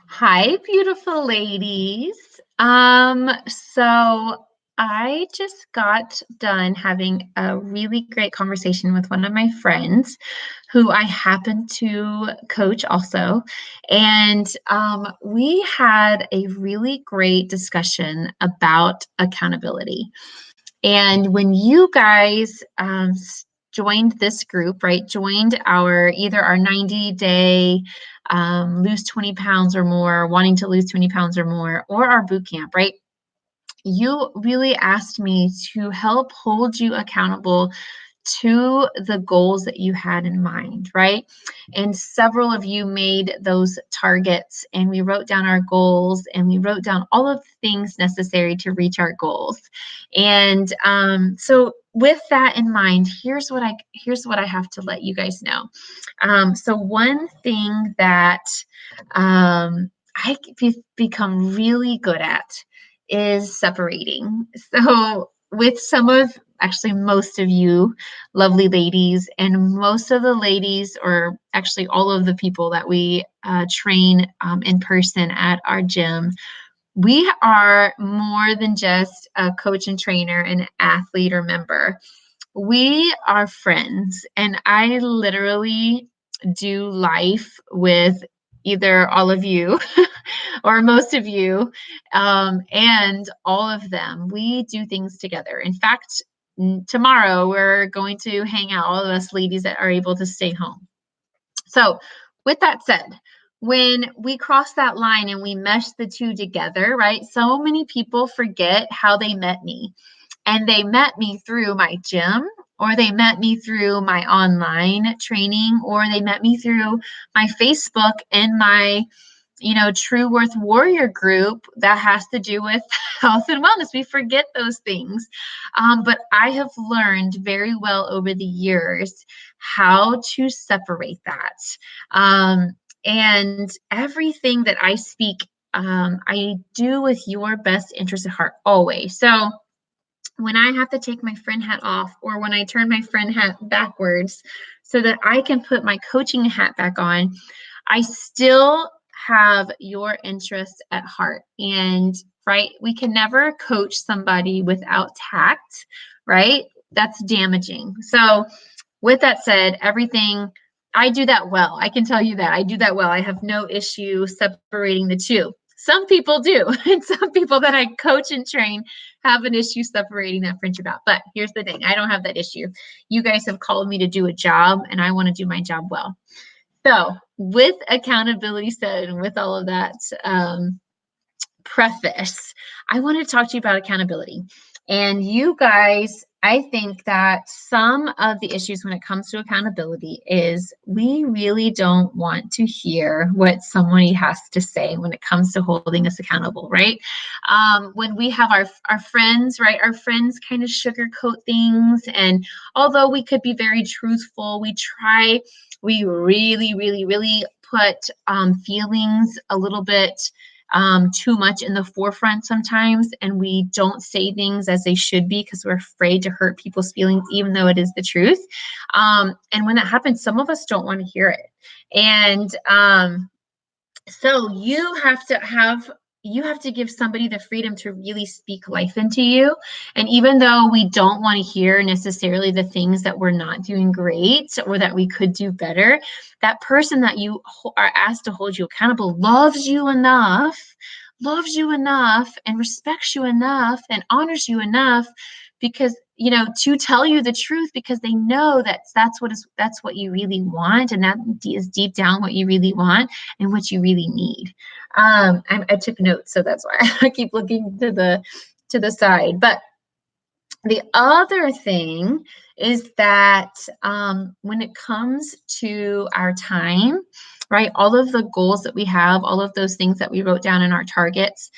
Hi, beautiful ladies. So I just got done having a really great conversation with one of my friends who I happen to coach also. And we had a really great discussion about accountability. And when you guys joined this group, right, joined our either our 90-day lose 20 pounds or more, wanting to lose 20 pounds or more, or our boot camp, right? You really asked me to help hold you accountable to the goals that you had in mind, right? And several of you made those targets, and we wrote down our goals and we wrote down all of the things necessary to reach our goals. And so, with that in mind, here's what I have to let you guys know. So one thing that I've become really good at is separating. So with some of actually most of you lovely ladies and most of the ladies, or actually all of the people that we train in person at our gym, we are more than just a coach and trainer, an athlete or member. We are friends, and I literally do life with either all of you or most of you, and all of them. We do things together. In fact, tomorrow we're going to hang out, all of us ladies that are able to stay home. So, with that said, when we cross that line and we mesh the two together, right? So many people forget how they met me. And they met me through my gym, or they met me through my online training, or they met me through my Facebook and my True Worth Warrior group that has to do with health and wellness. We forget those things. But I have learned very well over the years how to separate that. And everything that I speak, I do with your best interest at heart always. So when I have to take my friend hat off, or when I turn my friend hat backwards so that I can put my coaching hat back on, I still have your interests at heart. And right, we can never coach somebody without tact, right? That's damaging. So, with that said, everything I do that well. I can tell you that I do that well. I have no issue separating the two. Some people do, and some people that I coach and train have an issue separating that friendship out. But here's the thing, I don't have that issue. You guys have called me to do a job, and I want to do my job well. So, with accountability said, and with all of that preface, I want to talk to you about accountability. And you guys, I think that some of the issues when it comes to accountability is we really don't want to hear what somebody has to say when it comes to holding us accountable, right? When we have our friends, right? Our friends kind of sugarcoat things. And although we could be very truthful, we really, really, really put feelings a little bit too much in the forefront sometimes, and we don't say things as they should be because we're afraid to hurt people's feelings, even though it is the truth. And when that happens, some of us don't want to hear it. And so you have to give somebody the freedom to really speak life into you. And even though we don't want to hear necessarily the things that we're not doing great or that we could do better, that person that you are asked to hold you accountable loves you enough and respects you enough and honors you enough, because to tell you the truth, because they know that's what you really want, and that is deep down what you really want and what you really need. I took notes, so that's why I keep looking to the side. But the other thing is that when it comes to our time, right, all of the goals that we have, all of those things that we wrote down in our targets,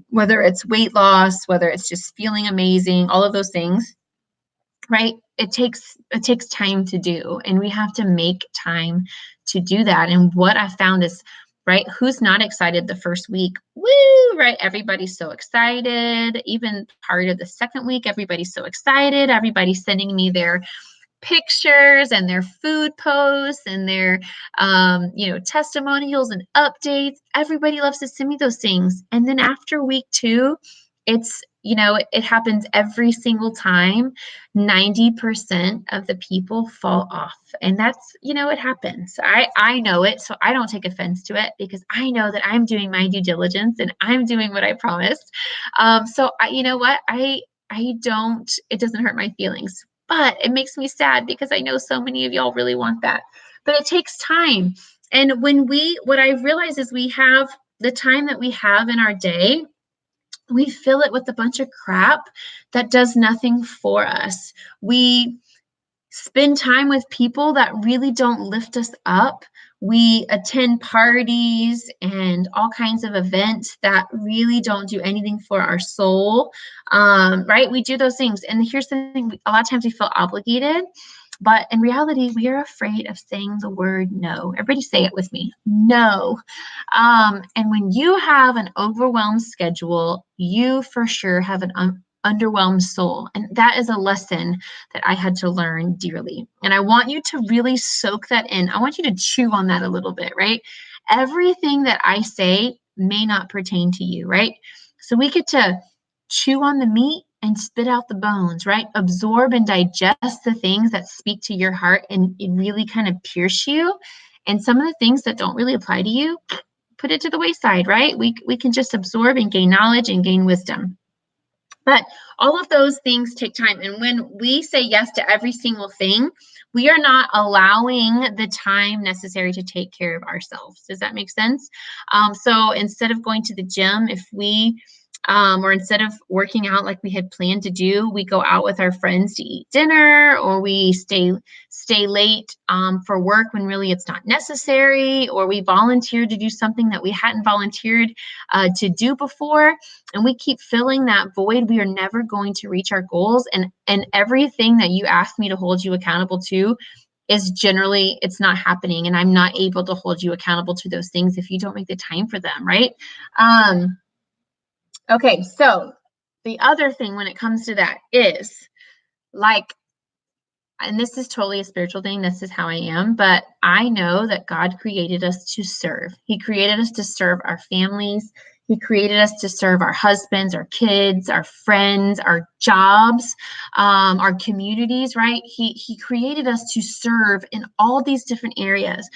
whether it's weight loss, whether it's just feeling amazing, all of those things, right? It takes time to do, and we have to make time to do that. And what I found is, right, who's not excited the first week? Woo, right? Everybody's so excited. Even part of the second week, everybody's so excited. Everybody's sending me their pictures and their food posts and their testimonials and updates. Everybody loves to send me those things. And then after week 2, it happens every single time. 90% of the people fall off. And that's, it happens. I know it, so I don't take offense to it because I know that I'm doing my due diligence and I'm doing what I promised. So you know what? I don't, it doesn't hurt my feelings, but it makes me sad because I know so many of y'all really want that. But it takes time. And what I realize is we have the time that we have in our day, we fill it with a bunch of crap that does nothing for us. We spend time with people that really don't lift us up. We attend parties and all kinds of events that really don't do anything for our soul, right? We do those things. And here's the thing, a lot of times we feel obligated, but in reality, we are afraid of saying the word no. Everybody say it with me, no. And when you have an overwhelmed schedule, you for sure have an underwhelmed soul. And that is a lesson that I had to learn dearly. And I want you to really soak that in. I want you to chew on that a little bit, right? Everything that I say may not pertain to you, right? So we get to chew on the meat and spit out the bones, right? Absorb and digest the things that speak to your heart and it really kind of pierce you. And some of the things that don't really apply to you, put it to the wayside, right? We can just absorb and gain knowledge and gain wisdom. But all of those things take time. And when we say yes to every single thing, we are not allowing the time necessary to take care of ourselves. Does that make sense? So instead of going to the gym, or instead of working out like we had planned to do, we go out with our friends to eat dinner, or we stay late for work when really it's not necessary, or we volunteer to do something that we hadn't volunteered to do before, and we keep filling that void. We are never going to reach our goals, and everything that you ask me to hold you accountable to is generally, it's not happening, and I'm not able to hold you accountable to those things if you don't make the time for them, right? Okay, so the other thing when it comes to that is like, and this is totally a spiritual thing, this is how I am, but I know that God created us to serve. He created us to serve our families. He created us to serve our husbands, our kids, our friends, our jobs, our communities, right? He created us to serve in all these different areas.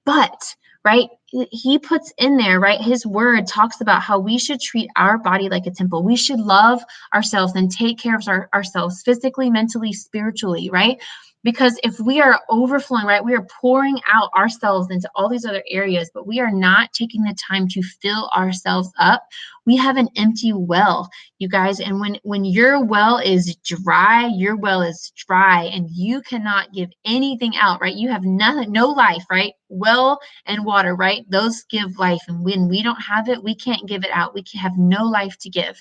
But right, he puts in there, right, his word talks about how we should treat our body like a temple. We should love ourselves and take care of ourselves physically, mentally, spiritually, right? Because if we are overflowing, right, we are pouring out ourselves into all these other areas, but we are not taking the time to fill ourselves up. We have an empty well, you guys. And when your well is dry, your well is dry, and you cannot give anything out, right? You have nothing, no life, right? Well and water, right? Those give life. And when we don't have it, we can't give it out. We can have no life to give.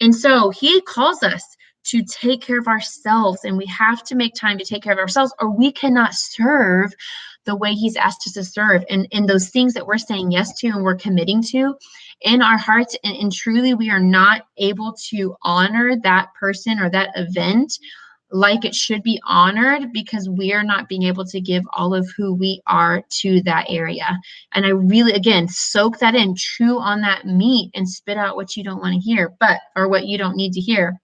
And so he calls us to take care of ourselves, and we have to make time to take care of ourselves, or we cannot serve the way he's asked us to serve. And those things that we're saying yes to and we're committing to in our hearts, and truly we are not able to honor that person or that event like it should be honored because we are not being able to give all of who we are to that area. And I really, again, soak that in, chew on that meat and spit out what you don't want to hear, or what you don't need to hear.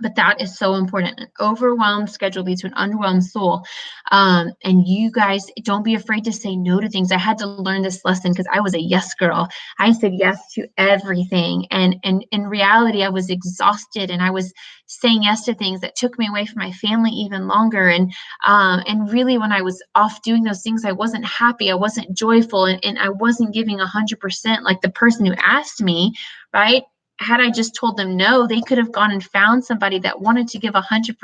But that is so important. An overwhelmed schedule leads to an underwhelmed soul. And you guys, don't be afraid to say no to things. I had to learn this lesson because I was a yes girl. I said yes to everything. And in reality, I was exhausted, and I was saying yes to things that took me away from my family even longer. And really, when I was off doing those things, I wasn't happy. I wasn't joyful, and I wasn't giving 100% like the person who asked me, right? Had I just told them no, they could have gone and found somebody that wanted to give 100%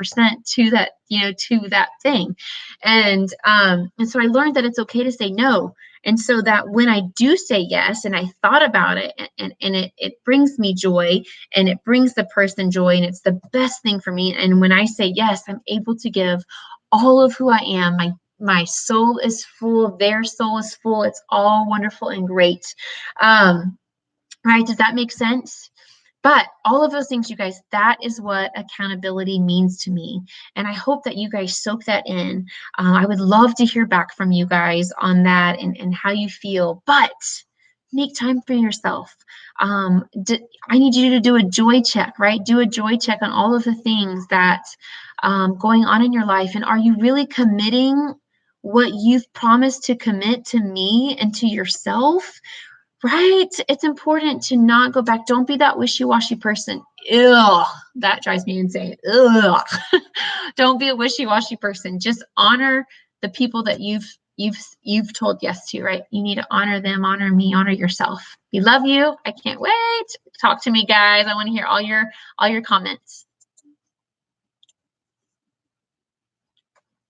to that, to that thing. And so I learned that it's okay to say no. And so that when I do say yes, and I thought about it, and it brings me joy, and it brings the person joy, and it's the best thing for me. And when I say yes, I'm able to give all of who I am. My soul is full, their soul is full. It's all wonderful and great. Right? Does that make sense? But all of those things, you guys, that is what accountability means to me. And I hope that you guys soak that in. I would love to hear back from you guys on that and how you feel. But make time for yourself. I need you to do a joy check, right? Do a joy check on all of the things that going on in your life. And are you really committing what you've promised to commit to me and to yourself? Right? It's important to not go back. Don't be that wishy-washy person. Ew, that drives me insane. Ugh. Don't be a wishy-washy person. Just honor the people that you've told yes to, right? You need to honor them, honor me, honor yourself. We love you. I can't wait. Talk to me, guys. I want to hear all your comments.